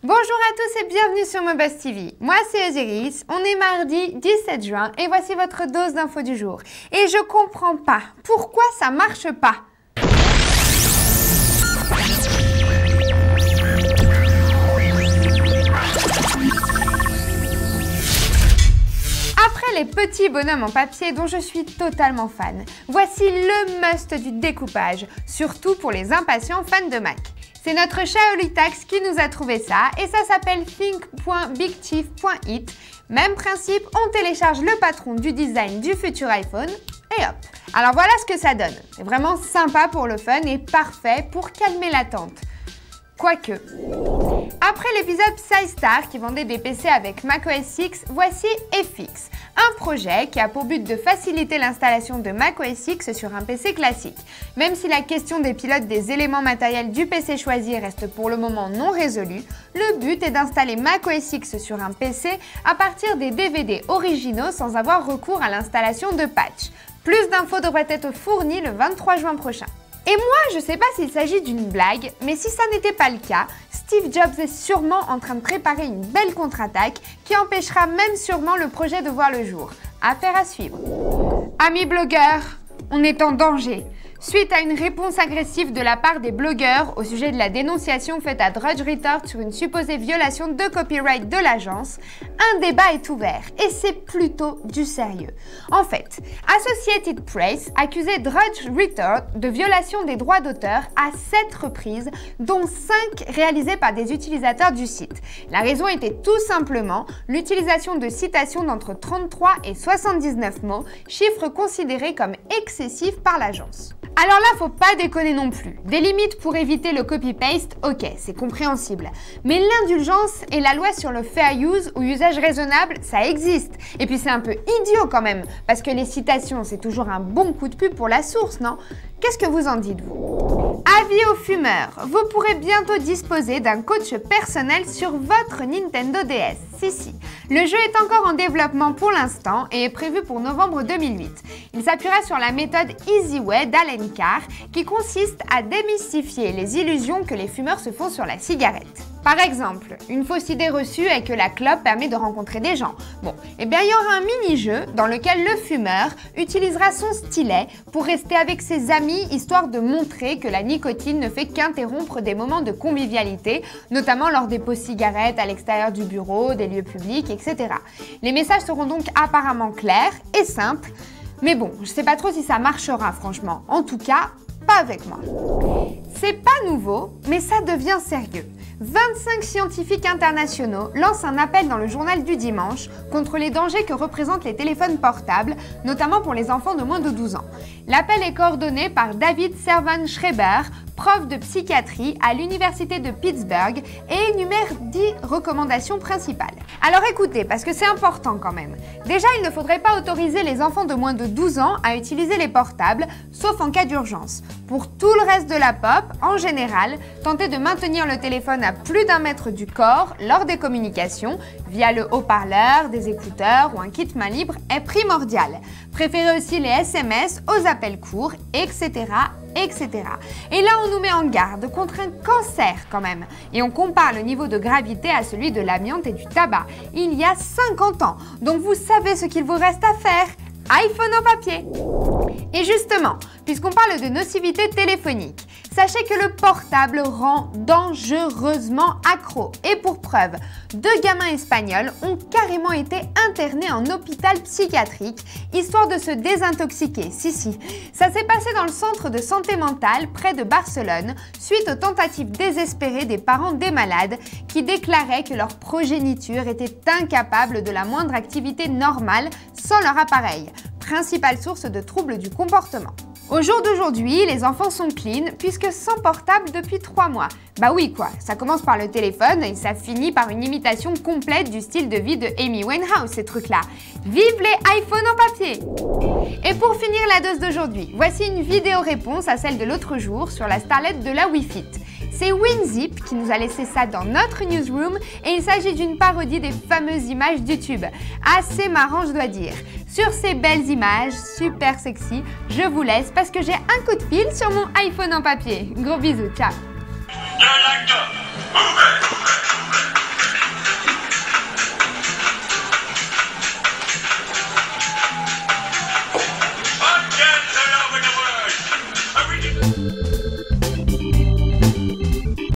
Bonjour à tous et bienvenue sur Mobuzz TV. Moi c'est Osiris, on est mardi 17 juin et voici votre dose d'infos du jour. Et je comprends pas, pourquoi ça marche pas? Après les petits bonhommes en papier dont je suis totalement fan, voici le must du découpage, surtout pour les impatients fans de Mac. C'est notre Shaolitax qui nous a trouvé ça et ça s'appelle think.bigchief.it. Même principe, on télécharge le patron du design du futur iPhone et hop. Alors voilà ce que ça donne. C'est vraiment sympa pour le fun et parfait pour calmer l'attente. Quoique. Après l'épisode SiStar qui vendait des PC avec macOS X, voici FX, un projet qui a pour but de faciliter l'installation de macOS X sur un PC classique. Même si la question des pilotes des éléments matériels du PC choisi reste pour le moment non résolue, le but est d'installer macOS X sur un PC à partir des DVD originaux sans avoir recours à l'installation de patch. Plus d'infos devraient être fournies le 23 juin prochain. Et moi, je sais pas s'il s'agit d'une blague, mais si ça n'était pas le cas, Steve Jobs est sûrement en train de préparer une belle contre-attaque qui empêchera même sûrement le projet de voir le jour. Affaire à suivre. Amis blogueurs, on est en danger. Suite à une réponse agressive de la part des blogueurs au sujet de la dénonciation faite à Drudge Report sur une supposée violation de copyright de l'agence, un débat est ouvert et c'est plutôt du sérieux. En fait, Associated Press accusait Drudge Report de violation des droits d'auteur à 7 reprises, dont 5 réalisées par des utilisateurs du site. La raison était tout simplement l'utilisation de citations d'entre 33 et 79 mots, chiffre considéré comme excessif par l'agence. Alors là, faut pas déconner non plus. Des limites pour éviter le copy-paste, ok, c'est compréhensible. Mais l'indulgence et la loi sur le fair use ou usage raisonnable, ça existe. Et puis c'est un peu idiot quand même, parce que les citations, c'est toujours un bon coup de pub pour la source, non? Qu'est-ce que vous en dites, vous? Avis aux fumeurs, vous pourrez bientôt disposer d'un coach personnel sur votre Nintendo DS. Si. Le jeu est encore en développement pour l'instant et est prévu pour novembre 2008. Il s'appuiera sur la méthode Easy Way d'Alan Carr qui consiste à démystifier les illusions que les fumeurs se font sur la cigarette. Par exemple, une fausse idée reçue est que la clope permet de rencontrer des gens. Bon, eh bien il y aura un mini-jeu dans lequel le fumeur utilisera son stylet pour rester avec ses amis histoire de montrer que la nicotine ne fait qu'interrompre des moments de convivialité, notamment lors des pauses cigarettes à l'extérieur du bureau, des lieux publics, etc. Les messages seront donc apparemment clairs et simples, mais bon, je sais pas trop si ça marchera franchement. En tout cas, pas avec moi. C'est pas nouveau, mais ça devient sérieux. 25 scientifiques internationaux lancent un appel dans le journal du dimanche contre les dangers que représentent les téléphones portables, notamment pour les enfants de moins de 12 ans. L'appel est coordonné par David Servan-Schreiber, prof de psychiatrie à l'université de Pittsburgh et énumère 10 recommandations principales. Alors écoutez, parce que c'est important quand même. Déjà, il ne faudrait pas autoriser les enfants de moins de 12 ans à utiliser les portables, sauf en cas d'urgence. Pour tout le reste de la pop, en général, tentez de maintenir le téléphone à plus d'1 mètre du corps lors des communications, via le haut-parleur, des écouteurs ou un kit main libre est primordial. Préférez aussi les SMS aux appels courts, etc. Et là, on nous met en garde contre un cancer quand même. Et on compare le niveau de gravité à celui de l'amiante et du tabac. Il y a 50 ans. Donc vous savez ce qu'il vous reste à faire. iPhone en papier. Et justement, puisqu'on parle de nocivité téléphonique, sachez que le portable rend dangereusement accro. Et pour preuve, 2 gamins espagnols ont carrément été internés en hôpital psychiatrique, histoire de se désintoxiquer. Si. Ça s'est passé dans le centre de santé mentale près de Barcelone, suite aux tentatives désespérées des parents des malades qui déclaraient que leur progéniture était incapable de la moindre activité normale sans leur appareil, principale source de troubles du comportement. Au jour d'aujourd'hui, les enfants sont clean puisque sans portable depuis 3 mois. Bah oui quoi, ça commence par le téléphone et ça finit par une imitation complète du style de vie de Amy Winehouse, ces trucs-là. Vive les iPhones en papier! Et pour finir la dose d'aujourd'hui, voici une vidéo réponse à celle de l'autre jour sur la starlette de la Wi-Fi. C'est WinZip qui nous a laissé ça dans notre newsroom et il s'agit d'une parodie des fameuses images YouTube. Assez marrant je dois dire. Sur ces belles images, super sexy, je vous laisse parce que j'ai un coup de fil sur mon iPhone en papier. Gros bisous, ciao. Bye.